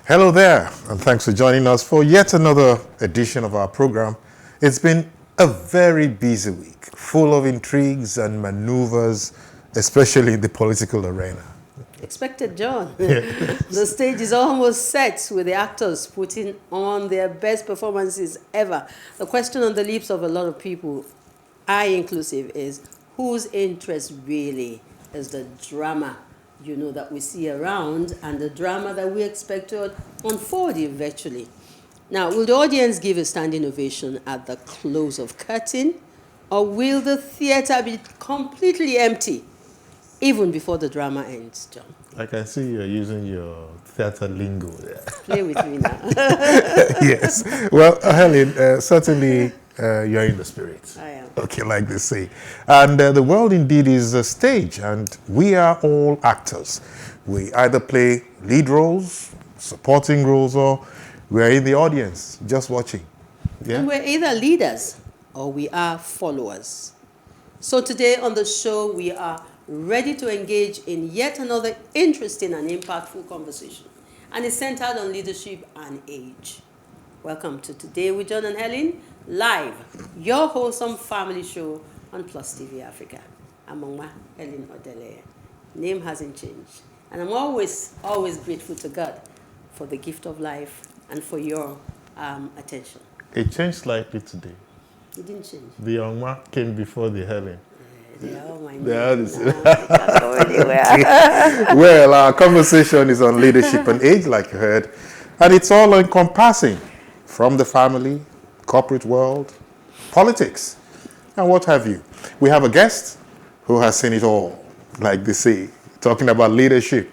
Hello there, and thanks for joining us for yet another edition of our program. It's been a very busy week, full of intrigues and maneuvers, especially in the political arena. Expected, John. The stage is almost set with the actors putting on their best performances ever. The question on the lips of a lot of people, I inclusive, is whose interest really is the drama, that we see around and the drama that we expect to unfold eventually. Now, will the audience give a standing ovation at the close of curtain, or will the theater be completely empty even before the drama ends, John? I can see you're using your theater lingo there. Play with me now. Yes. Well, Helen, certainly you're in the spirit. I am. Okay, like they say. And the world indeed is a stage, and we are all actors. We either play lead roles, supporting roles, or we are in the audience just watching. Yeah? And we're either leaders or we are followers. So today on the show, we are ready to engage in yet another interesting and impactful conversation. And it's centered on leadership and age. Welcome to Today with John and Helen, live, your wholesome family show on PlusTvAfrica. I'm Mama Helen Odele. Name hasn't changed. And I'm always grateful to God for the gift of life and for your attention. It changed slightly today. It didn't change. The Onwa came before the Helen. They are all my They are the same. can't go anywhere. Well, our conversation is on leadership and age, like you heard, and it's all encompassing from the family, corporate world, politics, and what have you. We have a guest who has seen it all, like they say, talking about leadership.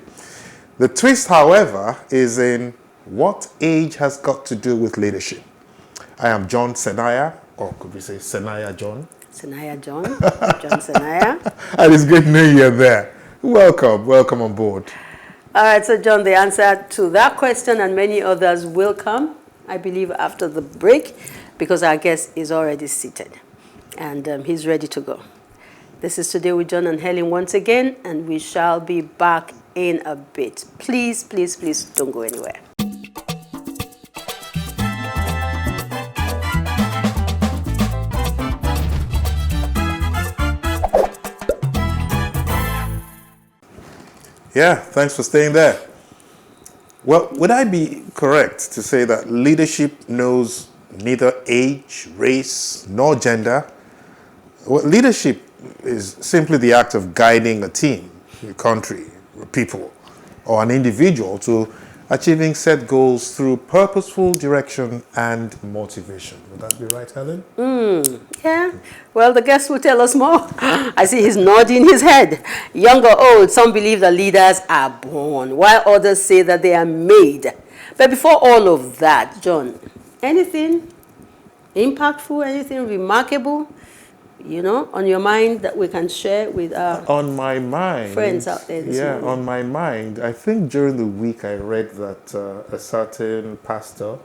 The twist, however, is in what age has got to do with leadership. I am John Senaya, or could we say Senaya John? Senaya John. John Senaya. And it's great knowing you're there. Welcome on board. All right, so John, the answer to that question and many others will come, I believe, after the break, because our guest is already seated and he's ready to go. This is Today with John and Helen once again, and we shall be back in a bit. Please, please, please don't go anywhere. Yeah, thanks for staying there. Well, would I be correct to say that leadership knows neither age, race, nor gender? Well, leadership is simply the act of guiding a team, a country, people, or an individual to achieving set goals through purposeful direction and motivation. Would that be right, Helen? Yeah, well, the guest will tell us more. I see he's nodding his head. Young or old, some believe that leaders are born, while others say that they are made. But before all of that, John, anything impactful, anything remarkable, on your mind that we can share with our on my mind, friends out there this morning? On my mind, I think during the week I read that a certain pastor,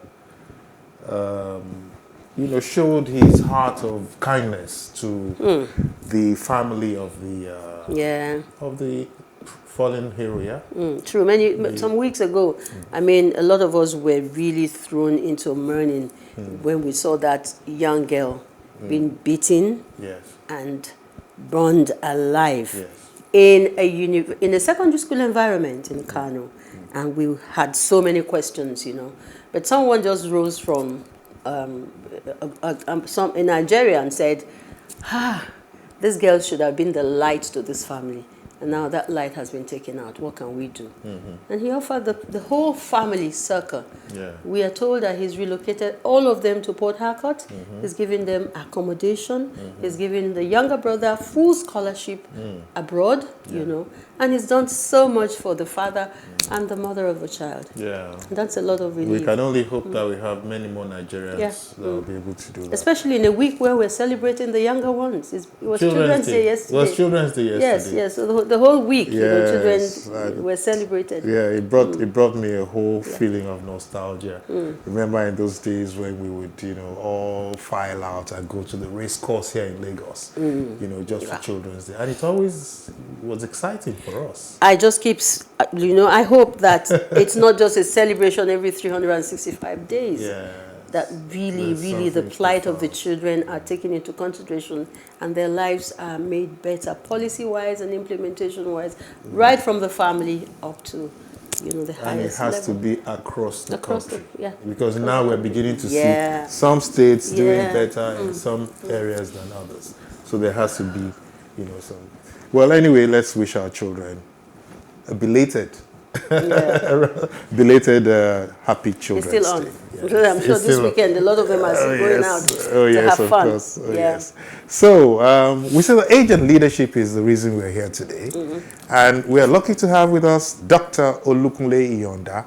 showed his heart of kindness to the family of the fallen hero. Yeah, true. Some weeks ago, I mean, a lot of us were really thrown into mourning when we saw that young girl being beaten and burned alive in a secondary school environment in Kano. And we had so many questions, But someone just rose from in Nigeria and said, this girl should have been the light to this family. And now that light has been taken out. What can we do? And he offered the whole family circle. Yeah. We are told that he's relocated all of them to Port Harcourt. He's giving them accommodation. He's giving the younger brother full scholarship abroad, And he's done so much for the father and the mother of the child. Yeah. That's a lot of relief. We can only hope that we have many more Nigerians that will be able to do that. Especially in a week where we're celebrating the younger ones. It was Children's Day yesterday. It was Children's Day yesterday. Yes. So the whole week, children were celebrated. Yeah, it brought me a whole feeling of nostalgia. Remember in those days when we would, all file out and go to the race course here in Lagos, just for Children's Day. And it always was exciting. for us. I just keep, I hope that it's not just a celebration every 365 days. Yeah. That really, There's really the something plight of the profound. children are taken into consideration and their lives are made better policy-wise and implementation-wise, right from the family up to, the And it highest has level. to be across the Across country. the, yeah. Because now we're beginning to Yeah. see some states doing Yeah. better in some areas than others. So there has to be, some. Well, anyway, let's wish our children a belated Yeah. happy It's Children's still on. Day. I'm sure It's this still on. weekend a lot of them are still going out Oh, to yes, have of fun. course. Oh, Yeah. yes. So, we say that age and leadership is the reason we're here today. And we're lucky to have with us Dr. Olukunle Iyanda,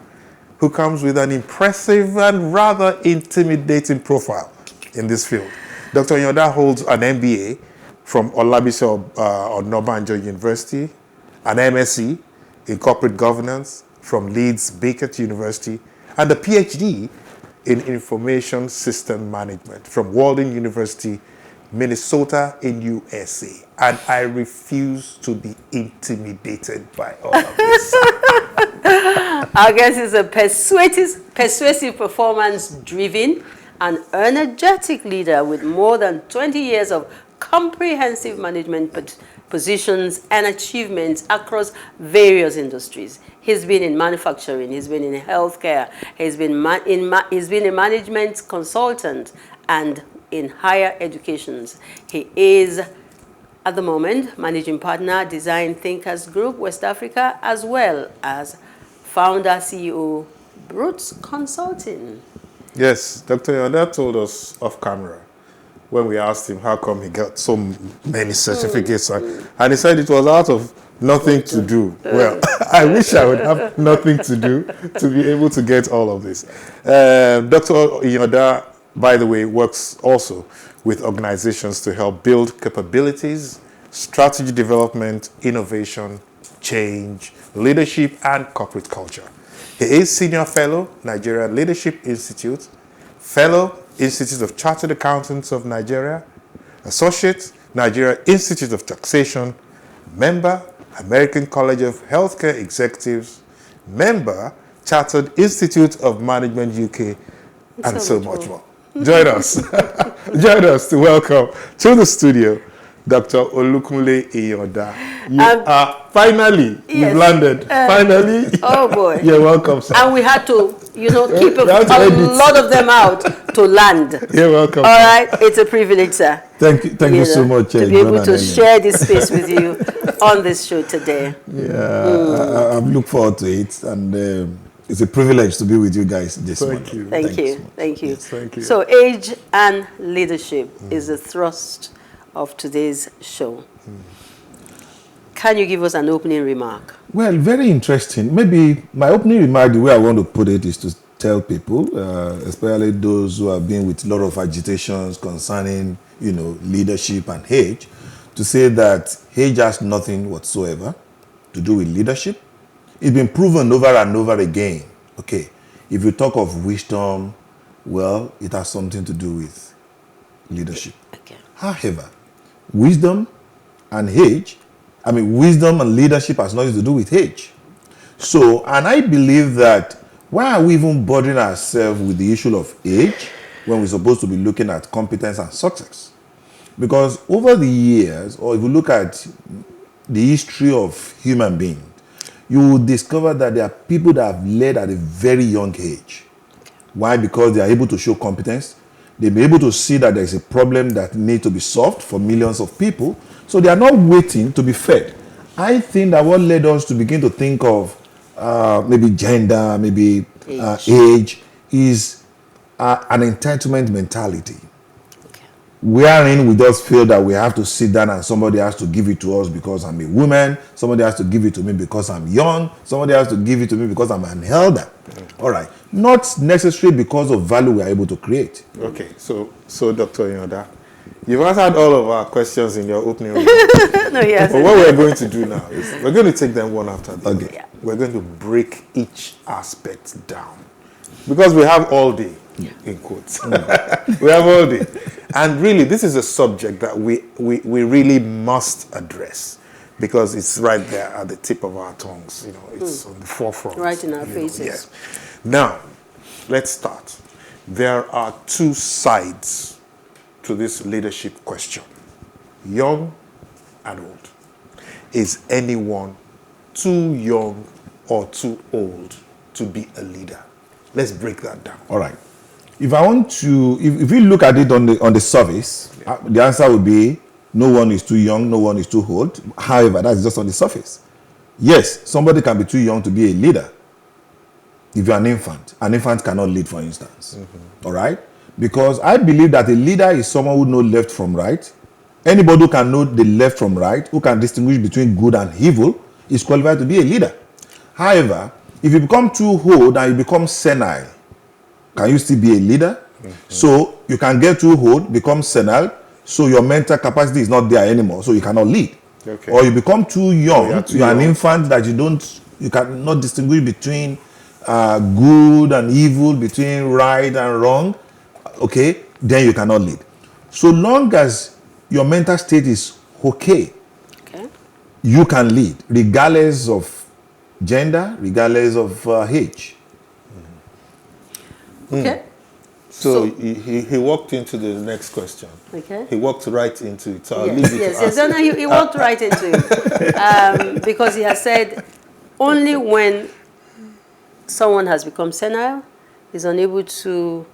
who comes with an impressive and rather intimidating profile in this field. Dr. Iyanda holds an MBA from Olabisi Onabanjo University, an MSc in corporate governance from Leeds Beckett University, and a PhD in information system management from Walden University, Minnesota in USA. And I refuse to be intimidated by all of this. Our guest is a persuasive performance-driven and energetic leader with more than 20 years of comprehensive management positions and achievements across various industries. He's been in manufacturing, he's been in healthcare, he's been a management consultant and in higher educations. He is, at the moment, managing partner, Design Thinkers Group, West Africa, as well as founder, CEO, Broots Consulting. Yes, Dr. Iyanda told us off camera when we asked him how come he got so many certificates. And he said it was out of nothing to do. Well, I wish I would have nothing to do to be able to get all of this. Dr. Iyanda, by the way, works also with organizations to help build capabilities, strategy development, innovation, change, leadership, and corporate culture. He is Senior Fellow, Nigerian Leadership Institute, Fellow, Institute of Chartered Accountants of Nigeria, Associate, Nigeria Institute of Taxation, Member, American College of Healthcare Executives, Member, Chartered Institute of Management UK, and so much more. Join us. Join us to welcome to the studio Dr. Olukunle Iyanda. You are finally, yes, we've landed. Finally. Oh boy. You're welcome, sir. And we had to, keep a edit. lot of them out to land. You're welcome. All right, it's a privilege, sir. Thank you so much, to be John able and to Helen. share this space with you on this show today. Yeah, I look forward to it, and it's a privilege to be with you guys this morning. Thank you. Thank you. so much. Thank you. Yes, thank you. So, age and leadership is the thrust of today's show. Can you give us an opening remark? Well, very interesting. Maybe my opening remark, the way I want to put it, is to tell people, especially those who have been with a lot of agitations concerning, leadership and age, to say that age has nothing whatsoever to do with leadership. It's been proven over and over again. Okay, if you talk of wisdom, well, it has something to do with leadership. Okay. However, wisdom and leadership has nothing to do with age. So, and I believe that why are we even bothering ourselves with the issue of age when we're supposed to be looking at competence and success? Because over the years, or if you look at the history of human beings, you will discover that there are people that have led at a very young age. Why? Because they are able to show competence. They'll be able to see that there's a problem that needs to be solved for millions of people. So they are not waiting to be fed. I think that what led us to begin to think of maybe gender, maybe age, is an entitlement mentality. Okay. Wherein we just feel that we have to sit down and somebody has to give it to us because I'm a woman, somebody has to give it to me because I'm young, somebody has to give it to me because I'm an elder. All right. Not necessarily because of value we are able to create. Okay, so Dr. Iyanda, you've answered all of our questions in your opening remarks. No, yes. But what we're going to do now is we're going to take them one after the other. Okay. Yeah. We're going to break each aspect down. Because we have all day, in quotes. We have all day. And really, this is a subject that we really must address. because it's right there at the tip of our tongues. You know, it's on the forefront. Right in our you know, faces. yes. Now, let's start. There are two sides to this leadership question: young and old. Is anyone too young or too old to be a leader? Let's break that down. All right. If I want to, if we look at it on the surface, the answer would be no one is too young, no one is too old. However, that's just on the surface. Yes, somebody can be too young to be a leader. If you're an infant cannot lead, for instance. All right? Because I believe that a leader is someone who knows left from right. Anybody who can know the left from right, who can distinguish between good and evil, is qualified to be a leader. However, if you become too old and you become senile, can you still be a leader? So you can get too old, become senile, so your mental capacity is not there anymore, so you cannot lead. Okay. Or you become too young, you're an young. infant that you cannot distinguish between good and evil, between right and wrong, okay, then you cannot lead. So long as your mental state is okay, you can lead, regardless of gender, regardless of age. Okay. So he walked into the next question. Okay. He walked right into it. So I'll leave it to Yes. us. No, he walked right into it because he has said only when someone has become senile is unable to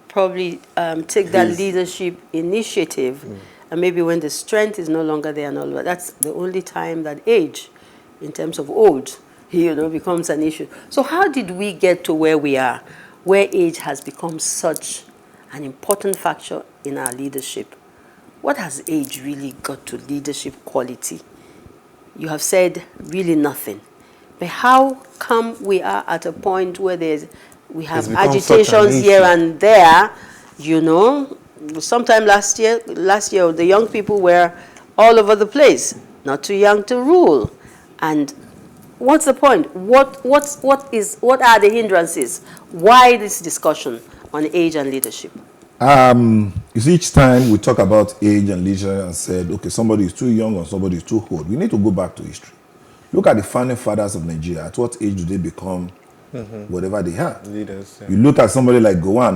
probably take that leadership initiative, and maybe when the strength is no longer there and all that. That's the only time that age, in terms of old, becomes an issue. So how did we get to where we are, where age has become such an important factor in our leadership? What has age really got to leadership quality? You have said really nothing. But how come we are at a point where we have agitations here and there, Sometime last year, the young people were all over the place, not too young to rule. And what's the point? What are the hindrances? Why this discussion on age and leadership? You see, each time we talk about age and leadership and said, okay, somebody is too young or somebody is too old, we need to go back to history. Look at the founding fathers of Nigeria. At what age do they become whatever they are? Leaders. Yeah. You look at somebody like Gowon,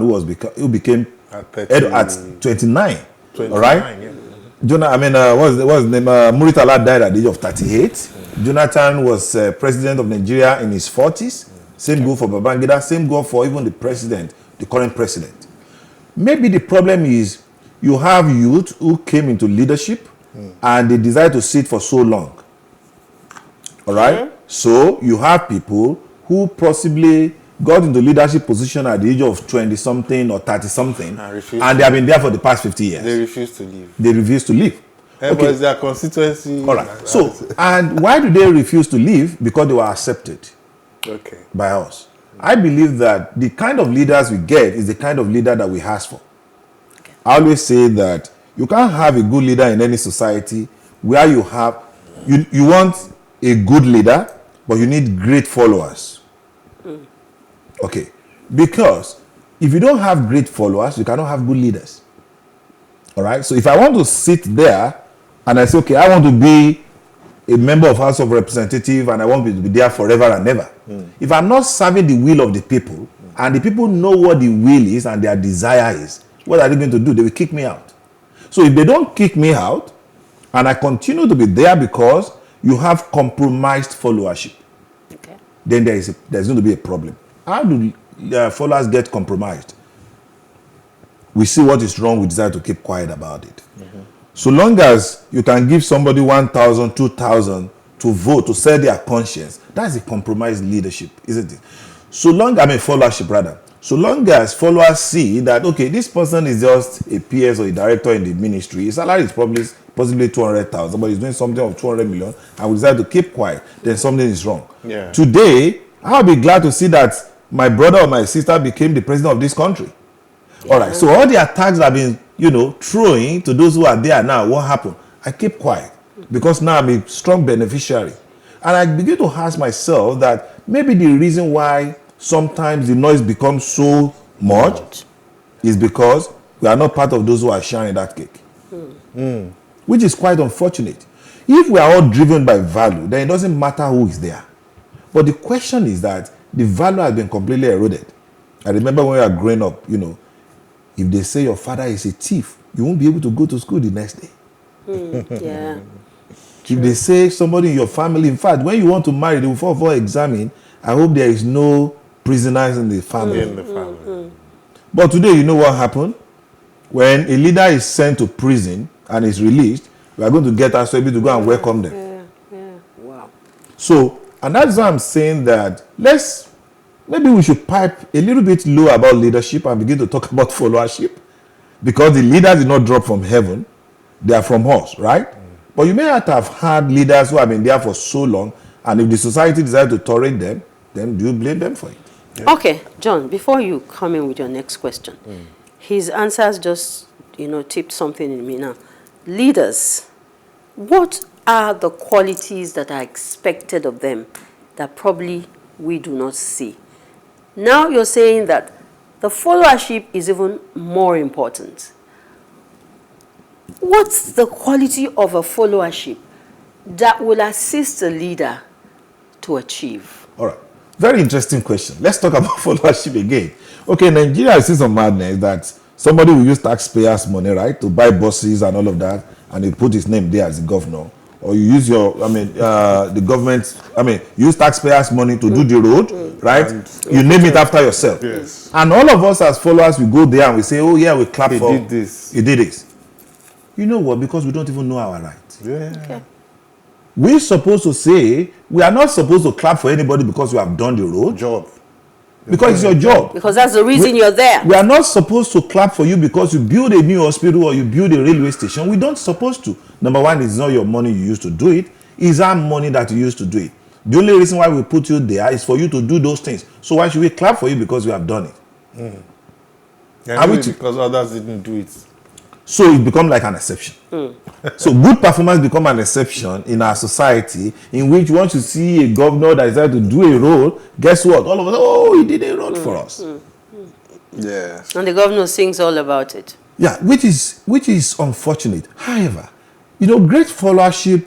who became at 29. All right? Yeah. What's his name? Muritala died at the age of 38. Jonathan was president of Nigeria in his 40s. Same go for Babangida. Same go for even the current president. Maybe the problem is you have youth who came into leadership and they desire to sit for so long. All right? So you have people who possibly got into leadership position at the age of 20-something or 30-something, and they have been there for the past 50 years. They refuse to leave. They refuse to leave. But it's their constituency. All right. So, and why do they refuse to leave? Because they were accepted by us. I believe that the kind of leaders we get is the kind of leader that we ask for. I always say that you can't have a good leader in any society where you have, you want a good leader, but you need great followers. Okay. Because if you don't have great followers, you cannot have good leaders. All right. So if I want to sit there and I say, okay, I want to be a member of House of Representatives and I want to be there forever and ever. If I'm not serving the will of the people and the people know what the will is and their desire is, what are they going to do? They will kick me out. So if they don't kick me out and I continue to be there because you have compromised followership, then there's going to be a problem. How do followers get compromised? We see what is wrong, we decide to keep quiet about it. So long as you can give somebody 1,000, 2,000 to vote, to sell their conscience, that's a compromised leadership, isn't it? Followership rather. So long as followers see that, okay, this person is just a PS or a director in the ministry, his salary is possibly 200,000, but he's doing something of 200 million, and we decide to keep quiet, then something is wrong. Yeah. Today, I'll be glad to see that my brother or my sister became the president of this country. Yeah. All right. So all the attacks have been, throwing to those who are there now. What happened? I keep quiet because now I'm a strong beneficiary. And I begin to ask myself that maybe the reason why sometimes the noise becomes so much is because we are not part of those who are sharing that cake. Which is quite unfortunate. If we are all driven by value, then it doesn't matter who is there. But the question is that the value has been completely eroded. I remember when we were growing up, if they say your father is a thief, you won't be able to go to school the next day. Yeah. If they say somebody in your family, in fact, when you want to marry, they will first of all examine, I hope there is no prisoners in the family. But today, you know what happened? When a leader is sent to prison and is released, we are going to get us able to go and welcome them. Yeah. Wow. So, and that's why I'm saying that maybe we should pipe a little bit low about leadership and begin to talk about followership, because the leaders did not drop from heaven, they are from us, right? But you may not have had leaders who have been there for so long, and if the society decides to tolerate them, then do you blame them for it? Yeah. Okay, John, before you come in with your next question, his answers just, tipped something in me now. Leaders, what are the qualities that are expected of them that probably we do not see? Now you're saying that the followership is even more important. What's the quality of a followership that will assist a leader to achieve? All right. Very interesting question. Let's talk about followership again. Okay, Nigeria has seen some madness that somebody will use taxpayers' money, right, to buy buses and all of that, and they put his name there as the governor. Or you use the government, use taxpayers' money to do the road, right? You name it after yourself. Yes. And all of us as followers, we go there and we say, oh yeah, we clap for. He did this. He did this. You know what? Because we don't even know our rights. Yeah. Okay. We're supposed to say, we are not supposed to clap for anybody because you have done the road. Job. Because it's your job. Because that's the reason you're there. We are not supposed to clap for you because you build a new hospital or you build a railway station. We don't supposed to. Number one, it's not your money you used to do it. It's our money that you used to do it. The only reason why we put you there is for you to do those things. So why should we clap for you because you have done it? Yeah, because others didn't do it. So it becomes like an exception. So good performance become an exception in our society, in which once you see a governor that decided to do a road, guess what? All of us, oh, he did a road for us. Yeah. And the governor sings all about it. Yeah, which is unfortunate. However, great followership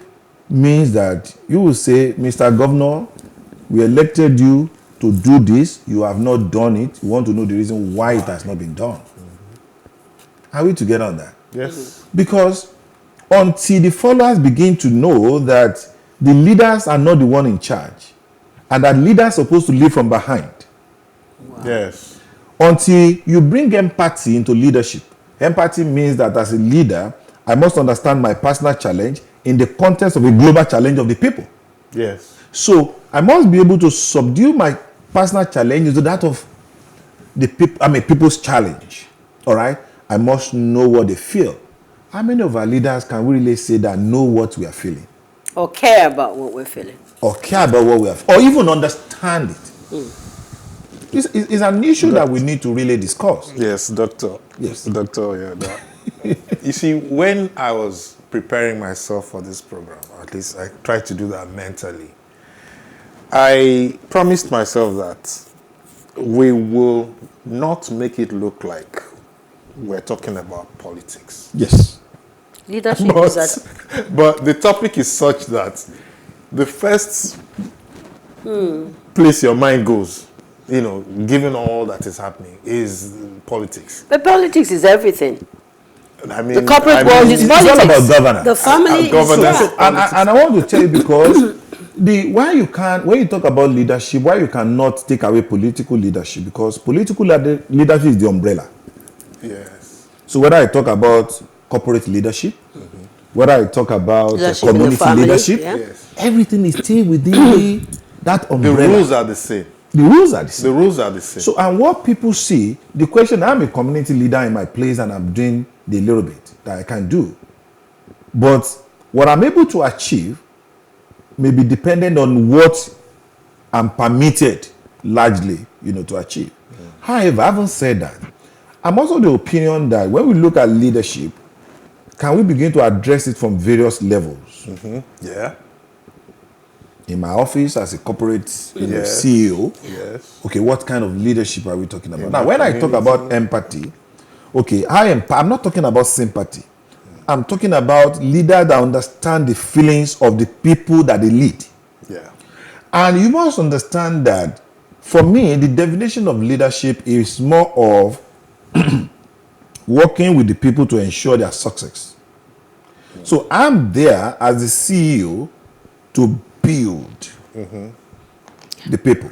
means that you will say, Mr. Governor, we elected you to do this. You have not done it. We want to know the reason why it has not been done. Are we together on that? Yes. Because until the followers begin to know that the leaders are not the one in charge, and that leaders are supposed to lead from behind. Wow. Yes. Until you bring empathy into leadership. Empathy means that as a leader, I must understand my personal challenge in the context of a global challenge of the people. Yes. So I must be able to subdue my personal challenge into that of the people's challenge. All right? I must know what they feel. How many of our leaders can we really say that know what we are feeling? Or care about what we're feeling? Or care about what we are or even understand it? It's an issue that we need to really discuss. Yes, Doctor. Yes. Doctor, yeah. You see, when I was preparing myself for this program, at least I tried to do that mentally, I promised myself that we will not make it look like we're talking about politics. Yes. Leadership is that. But the topic is such that the first place your mind goes, given all that is happening, is politics. But politics is everything. I mean, The corporate world is It's politics. all about governance. The family is governance. yeah. And I want to tell you because when you talk about leadership, why you cannot take away political leadership, because political leadership is the umbrella. Yes. So whether I talk about corporate leadership, whether I talk about Leadership in the community family, leadership, yeah. Yes. everything is still within that The umbrella. rules are the same. The rules are the same. The rules are the same. So, and what people see, the question, I'm a community leader in my place and I'm doing the little bit that I can do. But what I'm able to achieve may be dependent on what I'm permitted largely, to achieve. However, having said that, I'm also the opinion that when we look at leadership, can we begin to address it from various levels? Yeah. In my office as a corporate Yes. CEO, Yes. okay, what kind of leadership are we talking about? In Now, the when I talk community. about empathy, okay, I'm not talking about sympathy. I'm talking about leaders that understand the feelings of the people that they lead. Yeah. And you must understand that, for me, the definition of leadership is more of working with the people to ensure their success. So I'm there as the CEO to build the people.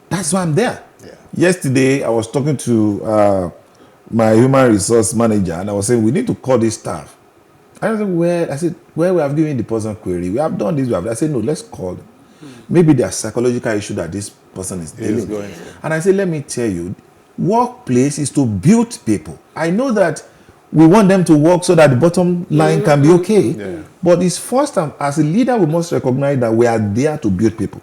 That's why I'm there. Yeah. Yesterday, I was talking to my human resource manager, and I was saying, we need to call this staff. I said, where we have given the person query, we have done this, I said, no, let's call them. Maybe there's psychological issue that this person is dealing with. And I said, let me tell you, workplace is to build people. I know that we want them to work so that the bottom line can be okay. Yeah. But it's first time, as a leader, we must recognize that we are there to build people.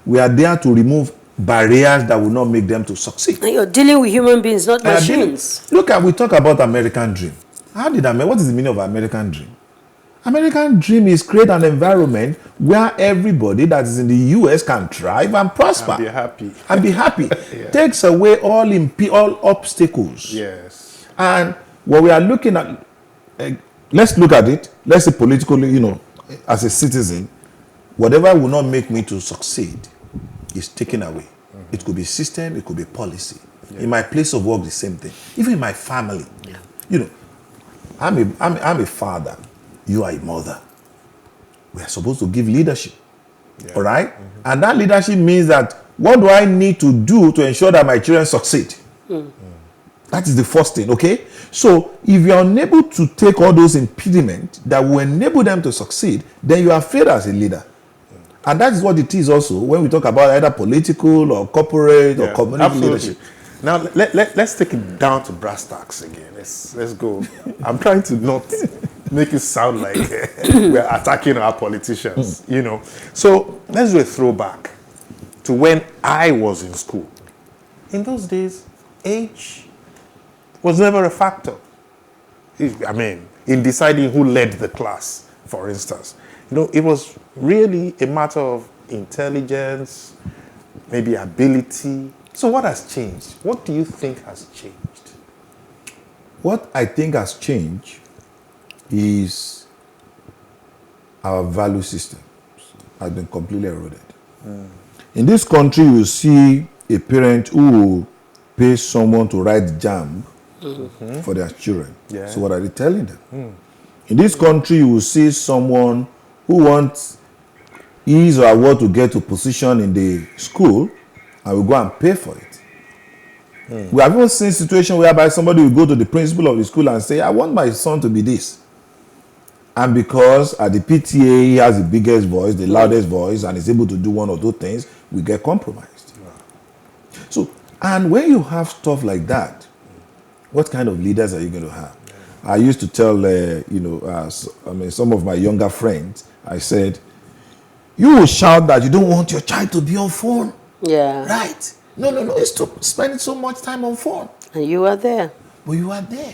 We are there to remove barriers that will not make them to succeed. And you're dealing with human beings, not machines. We talk about American dream. What is the meaning of American dream? American dream is create an environment where everybody that is in the US can thrive and prosper. And be happy. Yeah. Takes away all obstacles. Yes. And what we are looking at, let's look at it. Let's say politically, as a citizen, whatever will not make me to succeed is taken away. Mm-hmm. It could be system, it could be policy. Yeah. In my place of work, the same thing. Even in my family. Yeah. I'm a father. You are a mother. We are supposed to give leadership. Yeah. All right? Mm-hmm. And that leadership means that what do I need to do to ensure that my children succeed? Mm. That is the first thing, okay? So if you are unable to take all those impediments that will enable them to succeed, then you are failed as a leader. And that is what it is also when we talk about either political or corporate or community leadership. Now, let's take it down to brass tacks again. Let's go. I'm trying to not make it sound like we're attacking our politicians, So let's do a throwback to when I was in school. In those days, age was never a factor. In deciding who led the class, for instance. It was really a matter of intelligence, maybe ability. So what has changed? What do you think has changed? What I think has changed is our value systems has been completely eroded. Mm. In this country, you see a parent who will pay someone to write JAMB for their children. Yeah. So what are they telling them? Mm. In this country, you will see someone who wants his or her to get to position in the school and will go and pay for it. Mm. We have even seen situations whereby somebody will go to the principal of the school and say, I want my son to be this. And because at the PTA he has the biggest voice, the loudest voice, and is able to do one or two things, we get compromised. Wow. So, and when you have stuff like that, what kind of leaders are you going to have? I used to tell, some of my younger friends, I said, you will shout that you don't want your child to be on phone. Yeah. Right. No, it's to spending so much time on phone. And you are there. But you are there.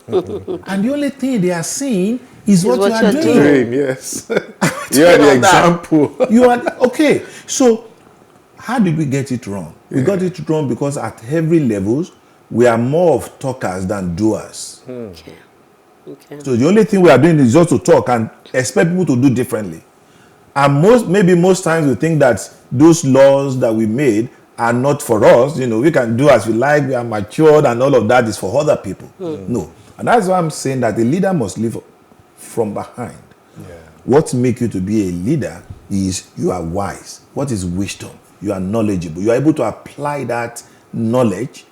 And the only thing they are seeing is what you are doing. Yes. You are the example. You are, okay. So, how did we get it wrong? We got it wrong because at every levels, we are more of talkers than doers. Okay. So the only thing we are doing is just to talk and expect people to do differently. And most times we think that those laws that we made are not for us. We can do as we like, we are matured, and all of that is for other people. No. And that's why I'm saying that a leader must live from behind. Yeah. What makes you to be a leader is you are wise. What is wisdom? You are knowledgeable. You are able to apply that knowledge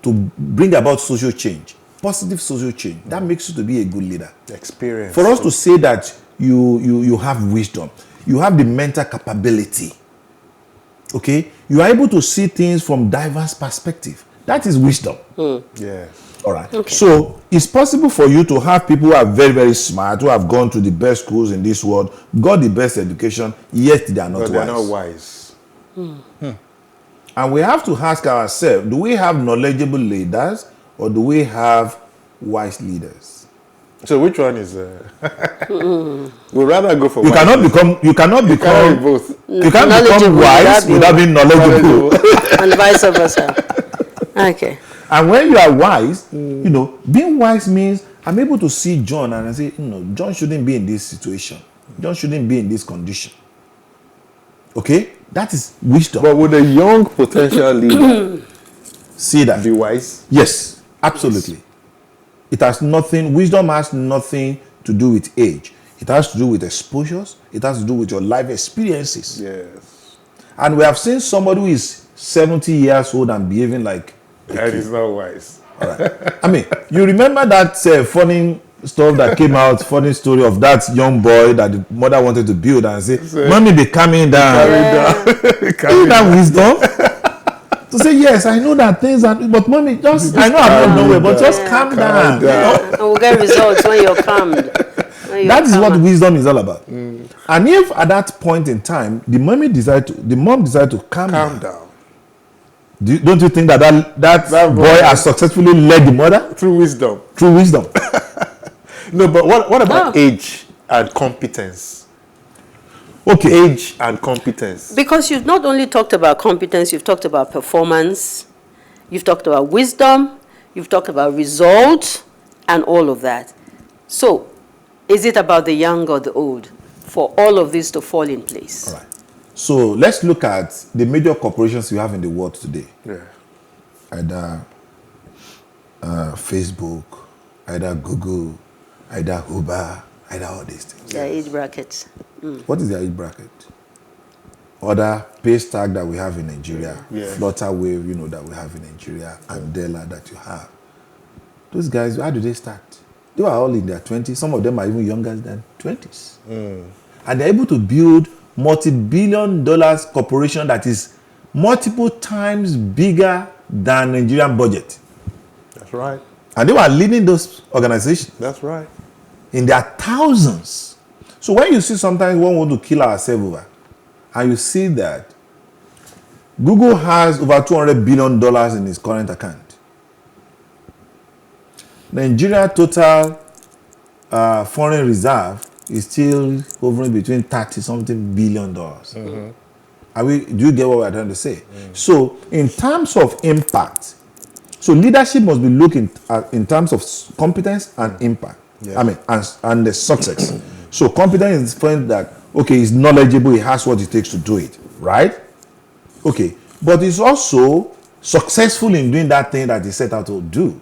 to bring about social change. Positive social change. That makes you to be a good leader. Experience. For us to say that you have wisdom, you have the mental capability. Okay? You are able to see things from diverse perspective. That is wisdom. Yeah. All right. Okay. So it's possible for you to have people who are very, very smart, who have gone to the best schools in this world, got the best education, yet they are not wise. They are not wise. And we have to ask ourselves, do we have knowledgeable leaders or do we have wise leaders? So which one is? We'd rather go for. You cannot become both. You can't become wise without being knowledgeable, and vice versa. Okay. And when you are wise, being wise means I'm able to see John and I say, John shouldn't be in this situation. John shouldn't be in this condition. Okay? That is wisdom. But would a young potential leader See that? be wise? Yes, absolutely. Yes. It has nothing, wisdom has nothing to do with age. It has to do with exposures. It has to do with your life experiences. Yes. And we have seen somebody who is 70 years old and behaving like that is not wise. All right. I mean, you remember that funny stuff that came out, funny story of that young boy that the mother wanted to build and say, "Mommy, be calming down." Isn't that wisdom? To say, yes, I know that things are, but mommy, just I know I'm not nowhere, but just calm down. And we'll get results when you're calmed. That is what wisdom is all about. And if at that point in time the mom decided to calm down. Don't you think that boy has successfully led the mother? Through wisdom. Through wisdom. No, but what about age and competence? Okay. Age and competence. Because you've not only talked about competence, you've talked about performance, you've talked about wisdom, you've talked about results, and all of that. So, is it about the young or the old for all of this to fall in place? All right. So let's look at the major corporations we have in the world today. Yeah. Either Facebook, either Google, either Uber, either all these things. Their age brackets. What is their age bracket? Other pay stack that we have in Nigeria, Flutterwave, that we have in Nigeria, and Della that you have. Those guys, how do they start? They were all in their 20s. Some of them are even younger than 20s. And they're able to build multi-billion dollars corporation that is multiple times bigger than Nigerian budget. That's right. And they were leading those organizations. That's right. In their thousands. So when you see sometimes one want to kill ourselves over, and you see that Google has over $200 billion in its current account. Nigeria total foreign reserve is still hovering between 30-something billion dollars. Do you get what we're trying to say? So in terms of impact, so leadership must be looking at in terms of competence and impact. I mean, and the success. So competence is friend that, okay, he's knowledgeable, he has what it takes to do it, right? Okay, but he's also successful in doing that thing that he set out to do.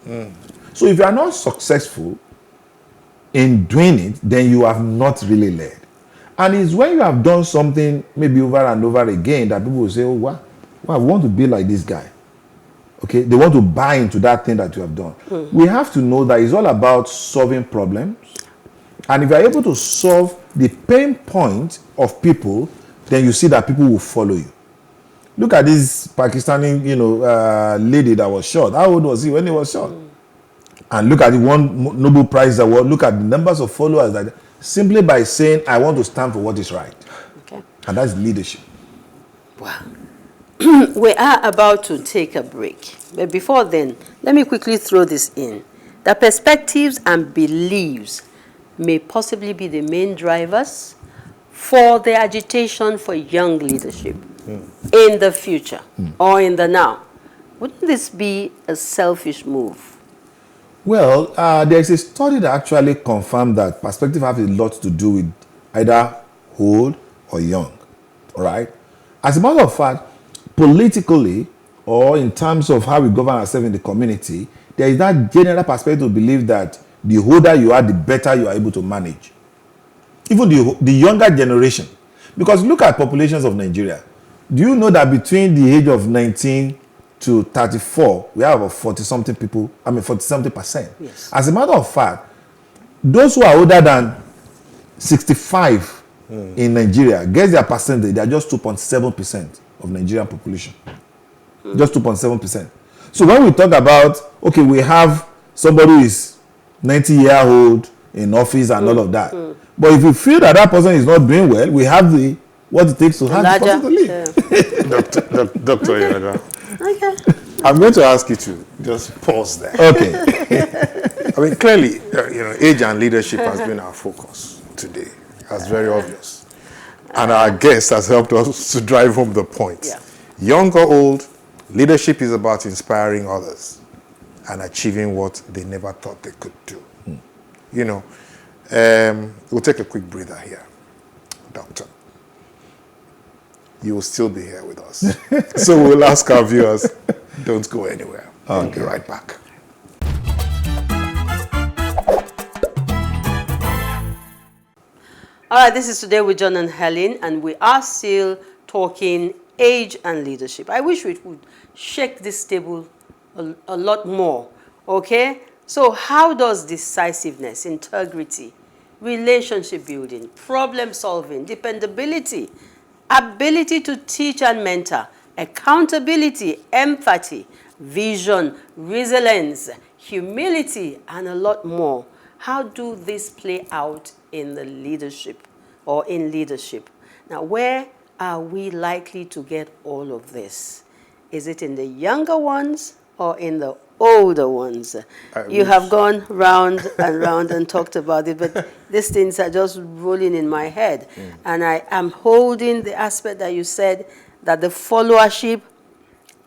So if you are not successful in doing it, then you have not really led. And it's when you have done something maybe over and over again that people will say, oh, wow, I want to be like this guy. Okay, they want to buy into that thing that you have done. We have to know that it's all about solving problems. And if you're able to solve the pain point of people, then you see that people will follow you. Look at this Pakistani, lady that was shot. How old was he when he was shot? And look at the one Nobel Prize award. Look at the numbers of followers that simply by saying, I want to stand for what is right. Okay. And that's leadership. Wow. We are about to take a break. But before then, let me quickly throw this in. The perspectives and beliefs may possibly be the main drivers for the agitation for young leadership in the future or in the now. Wouldn't this be a selfish move? Well, there's a study that actually confirmed that perspective has a lot to do with either old or young, all right? As a matter of fact, politically or in terms of how we govern ourselves in the community, there is that general perspective to believe that the older you are, the better you are able to manage. Even the younger generation. Because look at populations of Nigeria. Do you know that between the age of 19 to 34, we have about 40-something people, 40-something%. Yes. As a matter of fact, those who are older than 65 in Nigeria, guess their percentage, they are just 2.7% of Nigerian population. Just 2.7%. So when we talk about, okay, we have somebody who is 90-year-old in office and all of that. But if we feel that that person is not doing well, we have what it takes to have the person to leave. Yeah. Dr. Iyanda. Okay. I'm going to ask you to just pause there. Okay. I mean, clearly, age and leadership has been our focus today. That's very obvious. And our guest has helped us to drive home the point. Yeah. Young or old, leadership is about inspiring others and achieving what they never thought they could do. you know. We'll take a quick breather here. Doctor, you will still be here with us. So we'll ask our viewers, don't go anywhere. We'll be right back. All right, this is Today with John and Helen, and we are still talking age and leadership. I wish we would shake this table a lot more, okay? So how does decisiveness, integrity, relationship building, problem solving, dependability, ability to teach and mentor, accountability, empathy, vision, resilience, humility, and a lot more, how do this play out in the leadership or in leadership? Now, where are we likely to get all of this? Is it in the younger ones or in the older ones? You have gone round and round and talked about it, but these things are just rolling in my head. And I am holding the aspect that you said that the followership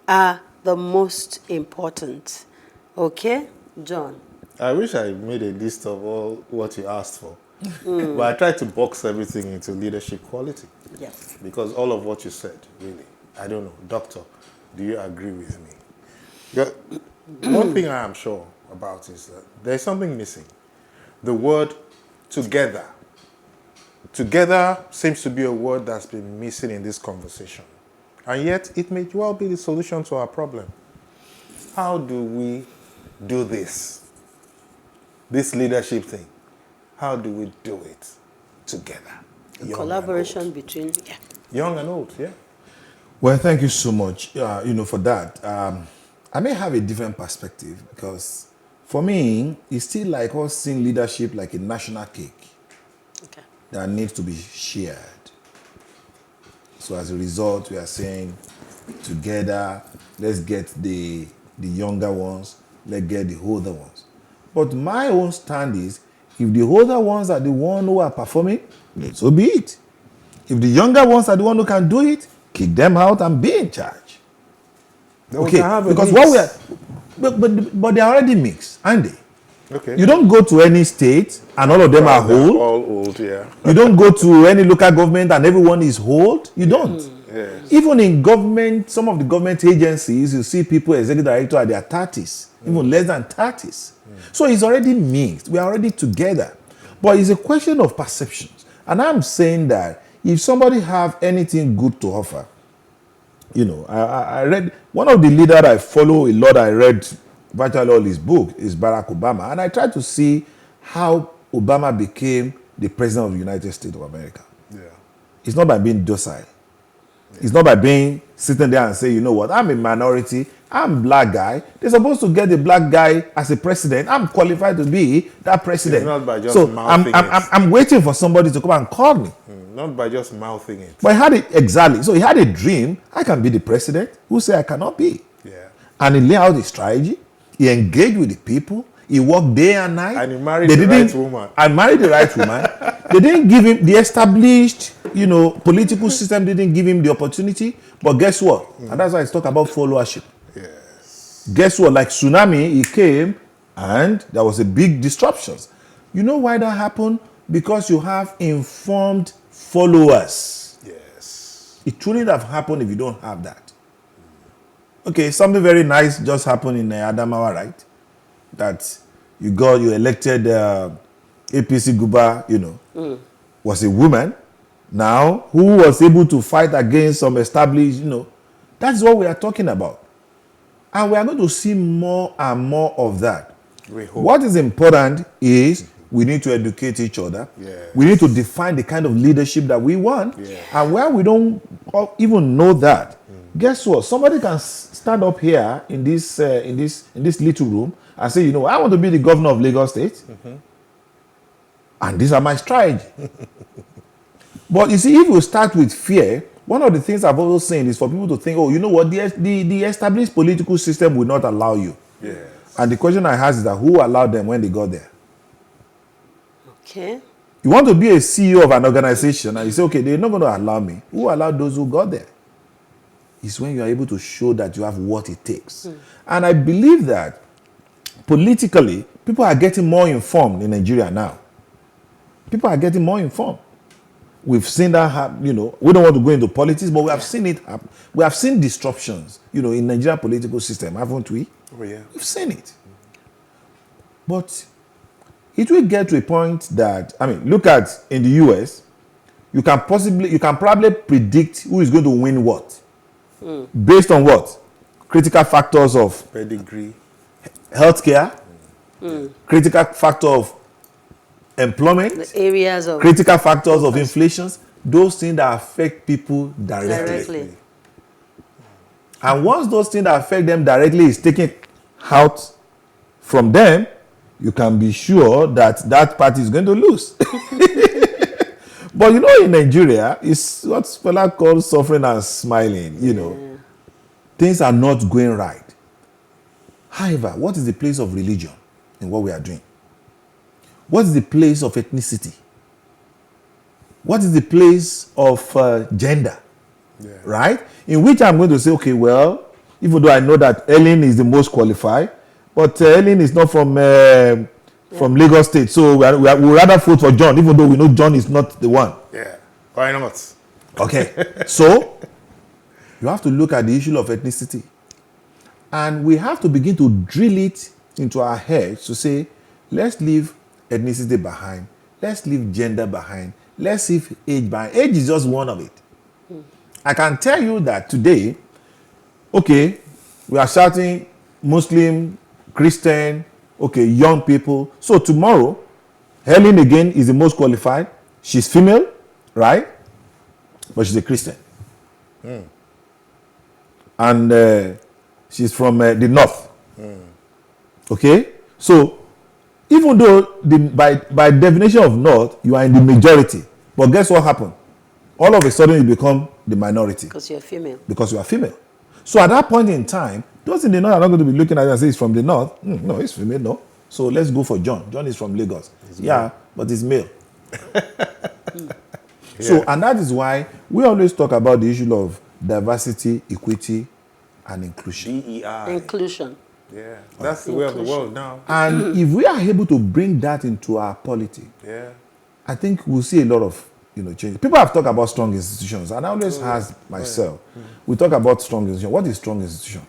are the most important. Okay, John? I wish I made a list of all what you asked for. But I tried to box everything into leadership quality. Yes. Because all of what you said, really, I don't know. Doctor, do you agree with me? Yeah, one thing I am sure about is that there's something missing. The word together. Together seems to be a word that's been missing in this conversation. And yet, it may well be the solution to our problem. How do we do this? This leadership thing. How do we do it together? Collaboration between, young and old, yeah. Well, thank you so much, for that. I may have a different perspective because for me, it's still like us seeing leadership like a national cake that needs to be shared. So as a result, we are saying together, let's get the younger ones, let's get the older ones. But my own stand is, if the older ones are the ones who are performing, so be it. If the younger ones are the ones who can do it, kick them out and be in charge. Okay, because what we are, but they are already mixed, aren't they? Okay. You don't go to any state and all of them are old. All old, yeah. You don't go to any local government and everyone is old. You don't. Yes. Even in government, some of the government agencies, you see people, executive director at their 30s, even less than 30s. So it's already mixed. We are already together. But it's a question of perceptions. And I'm saying that if somebody have anything good to offer, I read, one of the leaders I follow a lot, I read virtually all his book, is Barack Obama. And I tried to see how Obama became the president of the United States of America. Yeah. It's not by being docile. It's not by being sitting there and saying, you know what, I'm a minority, I'm black guy. They're supposed to get the black guy as a president. I'm qualified to be that president. It's not by just so mouthing I'm waiting for somebody to come and call me. Not by just mouthing it. But he had it, exactly. So he had a dream. I can be the president. Who say I cannot be? Yeah. And he laid out his strategy. He engaged with the people. He worked day and night. And he married the right woman. And married the right woman. They didn't give him the established, political system didn't give him the opportunity. But guess what? And that's why I talk about followership. Yes. Guess what? Like tsunami, he came and there was a big disruptions. You know why that happened? Because you have informed followers. Yes. It truly would have happened if you don't have that. Okay, something very nice just happened in Adamawa, right? That you elected APC Guba, was a woman now who was able to fight against some established, That's what we are talking about. And we are going to see more and more of that. What is important is we need to educate each other. Yes. We need to define the kind of leadership that we want. Yes. And where we don't even know that, guess what? Somebody can stand up here in this little room and say, I want to be the governor of Lagos State. And these are my strategy. But you see, if you start with fear, one of the things I've always said is for people to think, you know what, the established political system will not allow you. Yes. And the question I ask is that who allowed them when they got there? Okay. You want to be a CEO of an organization and you say, okay, they're not going to allow me. Who allowed those who got there? It's when you are able to show that you have what it takes. And I believe that politically, people are getting more informed in Nigeria now. People are getting more informed. We've seen that happen, we don't want to go into politics, but we have seen it happen. We have seen disruptions, in Nigerian political system, haven't we? Oh, yeah. We've seen it. But it will get to a point that, look at in the US, you can probably predict who is going to win what. Based on what? Critical factors of Pedigree. Healthcare, critical factor of employment, The areas of critical factors of inflation, those things that affect people directly. And once those things that affect them directly is taken out from them, you can be sure that that party is going to lose. But in Nigeria, it's what Spela calls suffering and smiling, Things are not going right. However, what is the place of religion in what we are doing? What is the place of ethnicity? What is the place of gender? Yeah. Right? In which I'm going to say, okay, well, even though I know that Helen is the most qualified, but Helen is not from Lagos State, so we rather vote for John, even though we know John is not the one. Yeah. Why not? Okay. So, you have to look at the issue of ethnicity. And we have to begin to drill it into our heads to say, let's leave ethnicity behind. Let's leave gender behind. Let's leave age behind. Age is just one of it. I can tell you that today, okay, we are shouting Muslim, Christian, okay, young people. So tomorrow, Helen again is the most qualified. She's female, right? But she's a Christian. And she's from the north. Okay? So, even though by definition of north, you are in the majority. But guess what happened? All of a sudden, you become the minority. because you're female. Because you are female. So at that point in time, those in the north are not going to be looking at you and say he's from the north. No, he's female, no. So let's go for John. John is from Lagos. But he's male. So, and that is why we always talk about the issue of diversity, equity, and inclusion. DEI. Inclusion. Yeah. That's the way of the world now. And if we are able to bring that into our polity, Yeah. I think we'll see a lot of change. People have talked about strong institutions, and I always ask myself, we talk about strong institution. What is strong institution?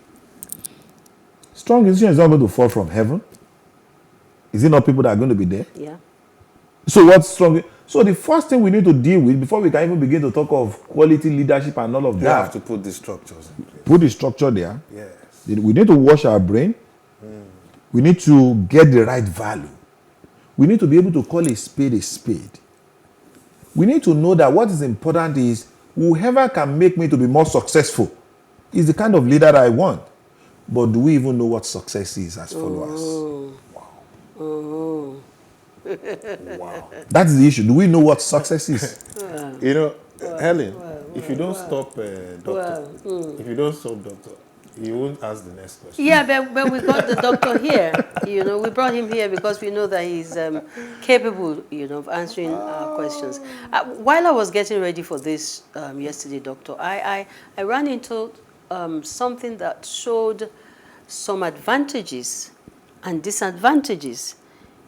Strong institution is not going to fall from heaven. Is it not people that are going to be there? Yeah. So what's strong? So the first thing we need to deal with before we can even begin to talk of quality leadership and all of You that, have to put the structures in place. put the structure there. Yes. We need to wash our brain. We need to get the right value. We need to be able to call a spade a spade. We need to know that what is important is whoever can make me to be more successful is the kind of leader that I want. But do we even know what success is as followers? Wow. That is the issue. Do we know what success is? Helen, if you don't stop doctor, you won't ask the next question. Yeah, but we got the doctor here. We brought him here because we know that he's capable, of answering our questions. While I was getting ready for this yesterday, doctor, I ran into something that showed some advantages and disadvantages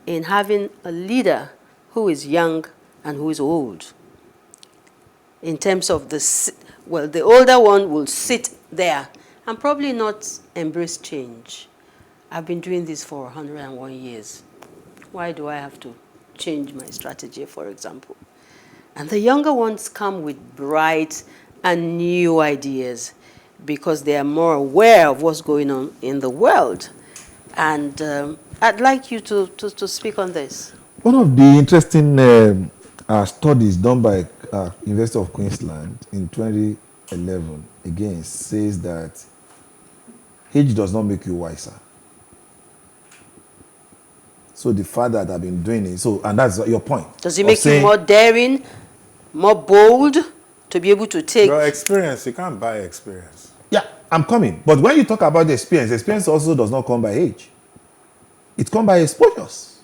in having a leader who is young and who is old. In terms of the older one will sit there and probably not embrace change. I've been doing this for 101 years. Why do I have to change my strategy, for example? And the younger ones come with bright and new ideas because they are more aware of what's going on in the world. And I'd like you to speak on this. One of the interesting studies done by University of Queensland in 2011, again, says that age does not make you wiser. So the fact that I've been doing it, and that's your point. Does it make you more daring, more bold to be able to take? Well, experience, you can't buy experience. Yeah, I'm coming. But when you talk about the experience also does not come by age. It comes by exposures.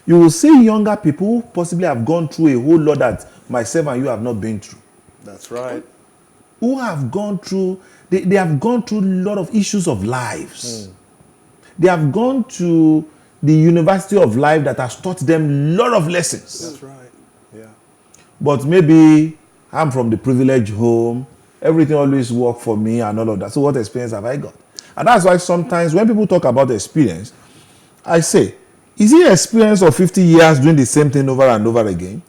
You will see younger people who possibly have gone through a whole lot that myself and you have not been through. That's right. Who have gone through, they have gone through a lot of issues of lives. They have gone to the university of life that has taught them a lot of lessons. That's right. Yeah. But maybe I'm from the privileged home. Everything always worked for me and all of that. So what experience have I got? And that's why sometimes when people talk about experience, I say, is it experience of 50 years doing the same thing over and over again?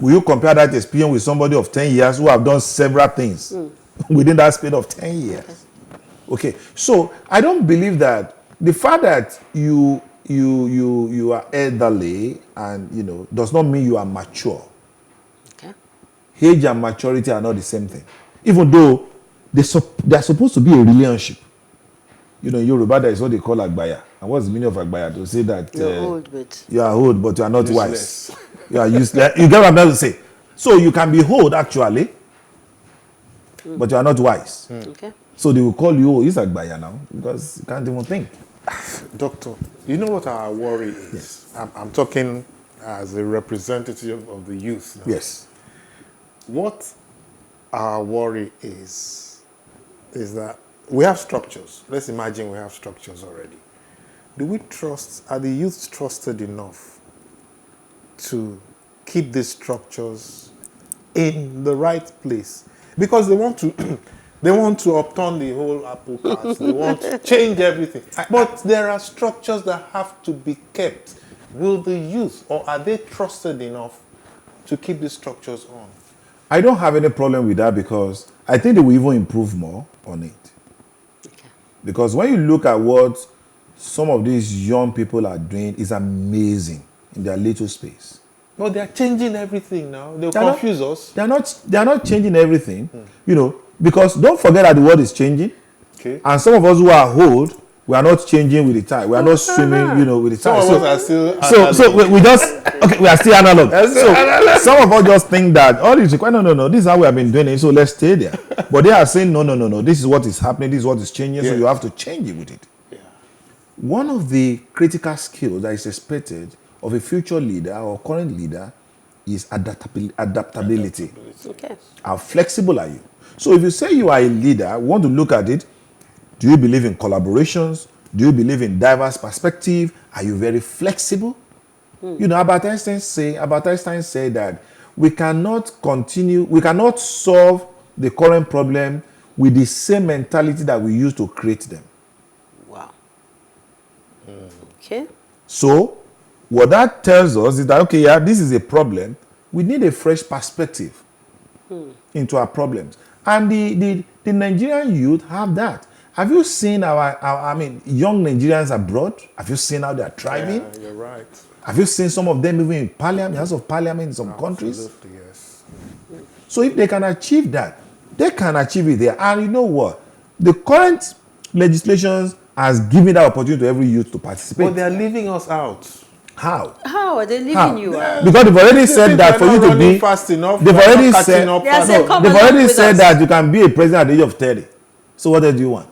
Will you compare that experience with somebody of 10 years who have done several things within that span of 10 years? Okay. So I don't believe that the fact that you are elderly and does not mean you are mature. Okay. Age and maturity are not the same thing. Even though they're supposed to be a relationship. In Yoruba, there is what they call agbaya. And what's the meaning of agbaya? To say that You're old, but you are old, but you are not Useless. wise. You are useless. You get what I'm trying to say? So you can be old, actually, but you are not wise. okay. So they will call you, oh, he's agbaya now, because you can't even think. Doctor, you know what our worry is? Yes. I'm talking as a representative of the youth now. Yes. What our worry is that we have structures. Let's imagine we have structures already. Are the youth trusted enough to keep these structures in the right place? Because they want to they want to upturn the whole apple cart. They want to change everything. But there are structures that have to be kept. Will the youth, or are they trusted enough to keep these structures on? I don't have any problem with that because I think they will even improve more on it. Okay. Because when you look at what some of these young people are doing, it's amazing in their little space. But they're changing everything now. They'll They're confuse us. They are not changing everything, because don't forget that the world is changing. Okay. And some of us who are old, we are not changing with the time. We are not swimming, with the time. Some of us are still So we are still analog. So some of us just think that all is required. No. This is how we have been doing it. So let's stay there. But they are saying no. This is what is happening. This is what is changing. So Yes. you have to change it with it. Yeah. One of the critical skills that is expected of a future leader or current leader is adaptability. Okay. How flexible are you? So if you say you are a leader, we want to look at it. Do you believe in collaborations? Do you believe in diverse perspective? Are you very flexible? Albert Einstein said that we cannot solve the current problem with the same mentality that we used to create them. Wow. Okay. So what that tells us is that, this is a problem. We need a fresh perspective into our problems. And the Nigerian youth have that. Have you seen young Nigerians abroad? Have you seen how they are thriving? Yeah, you're right. Have you seen some of them even in parliament, House of Parliament in some countries? Absolutely, yes. So if they can achieve that, they can achieve it there. And you know what? The current legislation has given that opportunity to every youth to participate. But they're leaving us out. How? How are they leaving How? you out? Because they've already said that for you to be fast enough. They've we're already not said catching up They are fast saying, enough. come They've along already with said us. that you can be a president at the age of 30. So what else do you want?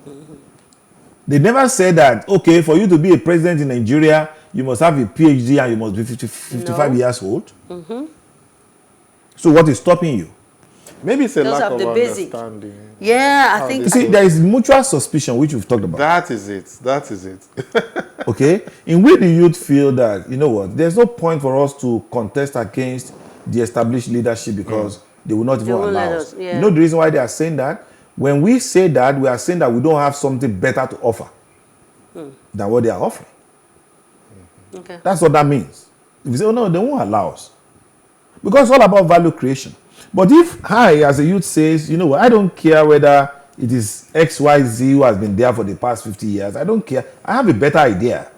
They never said that, okay, for you to be a president in Nigeria, you must have a PhD and you must be 55 years old. So what is stopping you? Maybe it's a Those lack have of the basic. understanding. Yeah, I How think You see, there is mutual suspicion, which we've talked about. That is it. Okay? In which the youth feel that, you know what, there's no point for us to contest against the established leadership because they will not even won't allow let us. us, yeah. You know the reason why they are saying that? When we say that, we are saying that we don't have something better to offer than what they are offering. okay. That's what that means. If you say, oh no, they won't allow us. Because it's all about value creation. But if I, as a youth, says, you know what, I don't care whether it is XYZ who has been there for the past 50 years. I don't care. I have a better idea.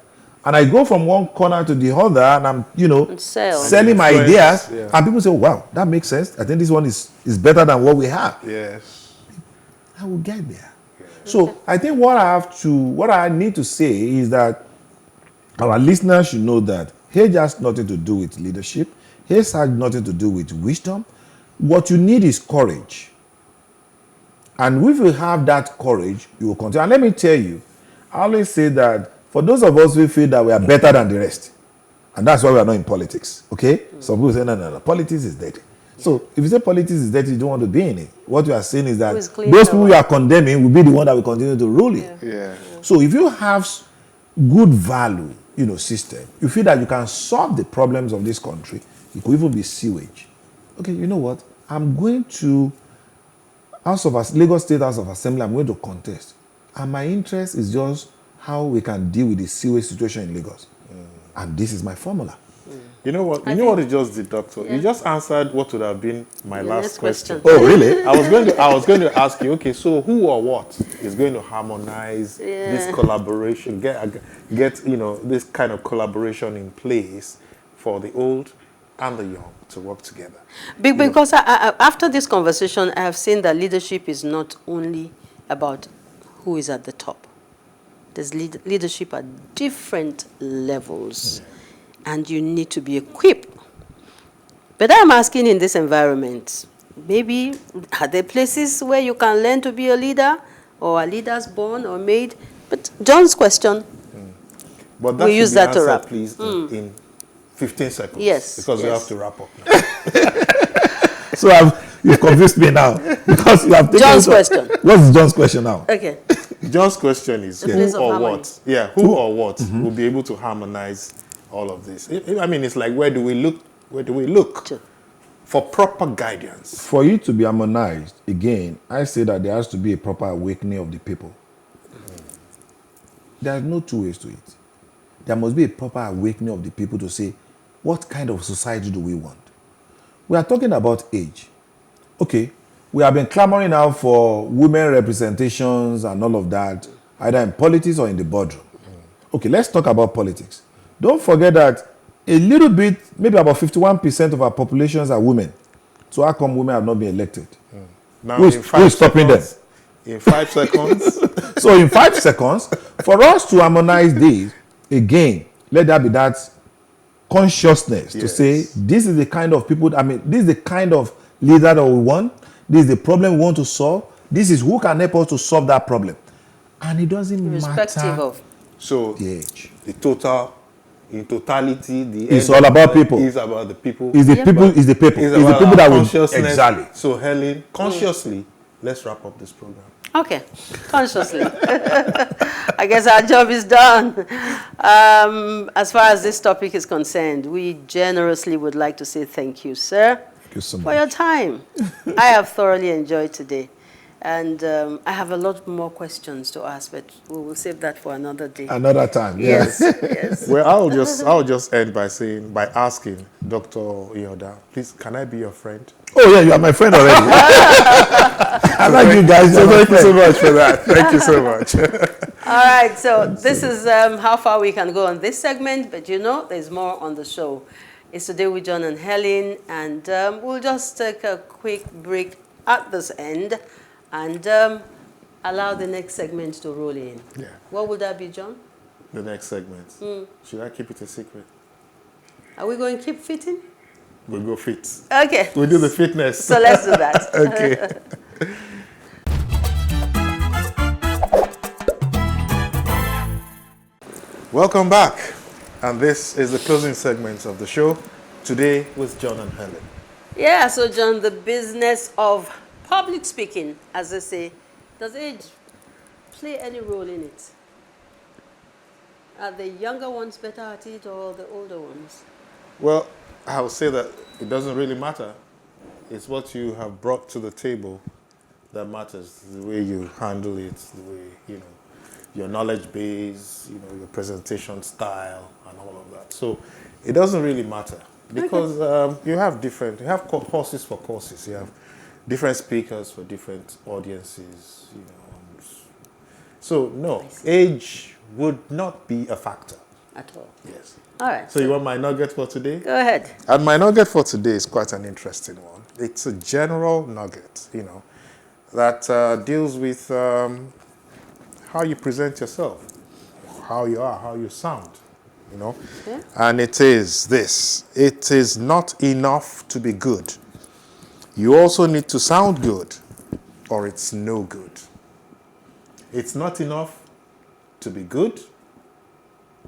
And I go from one corner to the other and I'm, And sell. selling my Influence, ideas. yeah. And people say, wow, that makes sense. I think this one is better than what we have. Yes. I will get there. So I think what I need to say is that our listeners should know that age has nothing to do with leadership. Age has nothing to do with wisdom. What you need is courage. And if you have that courage, you will continue. And let me tell you, I always say that for those of us who feel that we are better than the rest, and that's why we are not in politics, okay? Some people say, no, politics is dirty. So if you say politics is dirty, you don't want to be in it. What you are saying is that Always clean those the people way. you are condemning will be the one that will continue to rule you. Yeah. So if you have good value system, you feel that you can solve the problems of this country, it could even be sewage. Okay, you know what? I'm going to Lagos State House of Assembly, I'm going to contest. And my interest is just how we can deal with the sewage situation in Lagos. And this is my formula. You know what? What it just did, Doctor? You just answered what would have been my last question. Oh, really? I was going to ask you. Okay, so who or what is going to harmonize this collaboration? Get this kind of collaboration in place for the old and the young to work together. Because after this conversation, I have seen that leadership is not only about who is at the top. There's leadership at different levels, and you need to be equipped. But I'm asking, in this environment, maybe are there places where you can learn to be a leader, or are leaders born or made? But John's question, but that we use that to wrap. Please, in 15 seconds. Yes. Because we have to wrap up now. So you've convinced me now. Because you have taken John's question. What's John's question now? Okay. John's question is place who of or harmony. what? Yeah, who or what will be able to harmonize all of this? I mean, it's like, where do we look? Where do we look Sure. for proper guidance? For you to be harmonized, again, I say that there has to be a proper awakening of the people. There are no two ways to it. There must be a proper awakening of the people to say, what kind of society do we want? We are talking about age. Okay, we have been clamoring now for women representations and all of that, either in politics or in the boardroom. Okay, let's talk about politics. Don't forget that a little bit, maybe about 51% of our populations are women. So how come women have not been elected? Now, Who is stopping them? In 5 seconds. So in 5 seconds, for us to harmonize this, again, let there be that consciousness to say, this is the kind of people, this is the kind of leader that we want. This is the problem we want to solve. This is who can help us to solve that problem. And it doesn't Irrespective matter of. So the age. In totality, the It's end all about people. is about the people. It's the people, it's the people. It's It's the about people our that will consciousness. exactly. So Helen, consciously, let's wrap up this program. Okay, consciously. I guess our job is done. As far as this topic is concerned, we generously would like to say thank you, sir, Thank you so for your much. time. I have thoroughly enjoyed today. And I have a lot more questions to ask, but we will save that for another day. Another time, Yes, yes. yes. Well, I'll just end by asking Dr. Iyanda, please, can I be your friend? Oh yeah, you are my friend already. I like you guys. So thank you so much for that. Thank you so much. All right, so this is how far we can go on this segment, but there's more on the show. It's Today with John and Helen, and we'll just take a quick break at this end and allow the next segment to roll in. Yeah. What would that be, John? The next segment. Should I keep it a secret? Are we going to keep fitting? We'll go fit. Okay. We'll do the fitness. So let's do that. Okay. Welcome back. And this is the closing segment of the show, Today with John and Helen. Yeah, so John, the business of public speaking, as they say, does age play any role in it? Are the younger ones better at it or the older ones? Well, I would say that it doesn't really matter. It's what you have brought to the table that matters. The way you handle it, the way, your knowledge base, your presentation style and all of that. So it doesn't really matter because you have courses for courses. You have different speakers for different audiences, So no, age would not be a factor. At all? Yes. All right. So you want my nugget for today? Go ahead. And my nugget for today is quite an interesting one. It's a general nugget, that deals with how you present yourself, how you are, how you sound, Yeah. And it is this. It is not enough to be good. You also need to sound good, or it's no good. It's not enough to be good.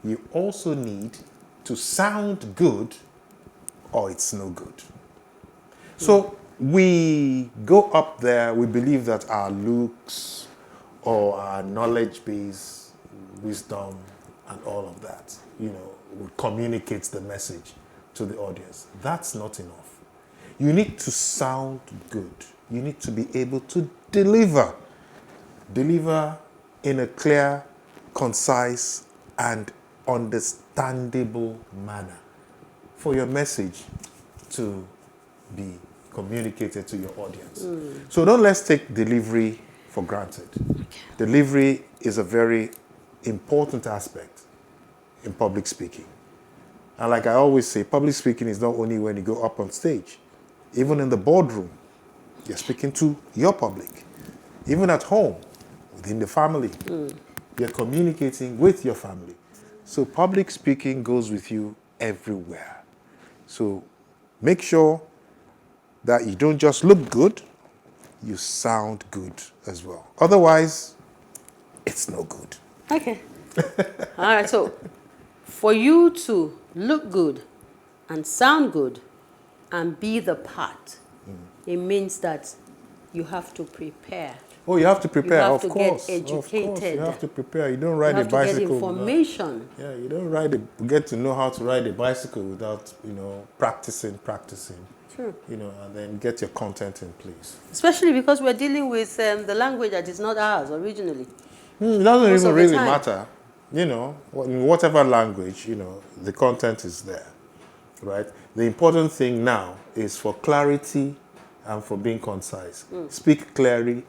You also need to sound good, or it's no good. So we go up there, we believe that our looks or our knowledge base, wisdom, and all of that, communicates the message to the audience. That's not enough. You need to sound good. You need to be able to deliver in a clear, concise, and understandable manner for your message to be communicated to your audience. So let's take delivery for granted. Delivery is a very important aspect in public speaking. And like I always say, public speaking is not only when you go up on stage. Even in the boardroom, you're speaking to your public. Even at home, within the family, you're communicating with your family. So public speaking goes with you everywhere. So make sure that you don't just look good, you sound good as well. Otherwise, it's no good. Okay. All right, so for you to look good and sound good and be the part, it means that you have to prepare. Oh, you have to prepare, You have of to course. get educated. Of course, you have to prepare. You don't ride You a have to get bicycle. information. You don't get to know how to ride a bicycle without, practicing. True. And then get your content in place. Especially because we're dealing with the language that is not ours originally. It doesn't Most even of the really time. matter. In whatever language, the content is there, right? The important thing now is for clarity and for being concise. Speak clearly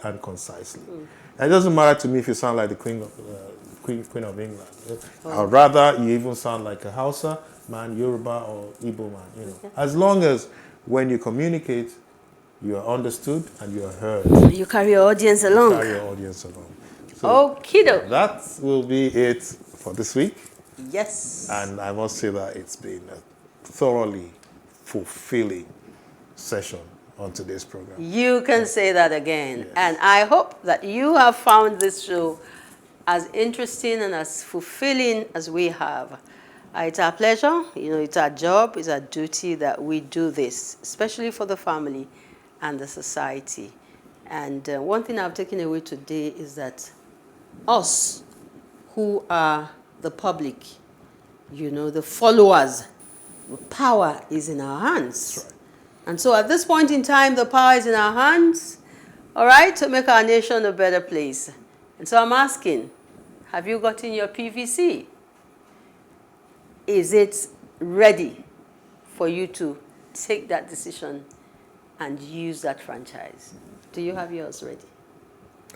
and concisely. It doesn't matter to me if you sound like the Queen of England. I'd rather you even sound like a Hausa man, Yoruba or Igbo man. As long as when you communicate, you are understood and you are heard. You carry your audience along. Carry your audience along. So Okido. that will be it for this week. Yes. And I must say that it's been a thoroughly fulfilling session on today's program. You can say that again. Yes. And I hope that you have found this show as interesting and as fulfilling as we have. It's our pleasure, it's our job, it's our duty that we do this, especially for the family and the society. And one thing I've taken away today is that us who are the public, the followers, the power is in our hands. That's right. And so at this point in time, the power is in our hands, all right, to make our nation a better place. And so I'm asking, have you gotten your PVC? Is it ready for you to take that decision and use that franchise? Do you have yours ready?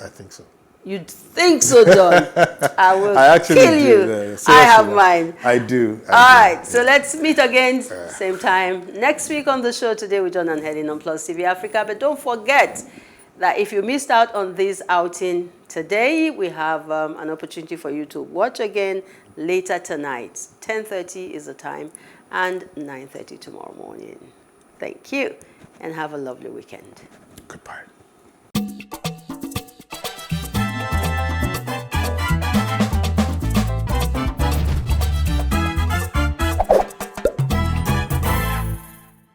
I think so. You think so, John? I will kill you. I have mine. I do. All right, so let's meet again, same time, next week on the show today with John and Helen on Plus TV Africa. But don't forget that if you missed out on this outing today, we have an opportunity for you to watch again later tonight. 10:30 is the time, and 9:30 tomorrow morning. Thank you, and have a lovely weekend. Goodbye.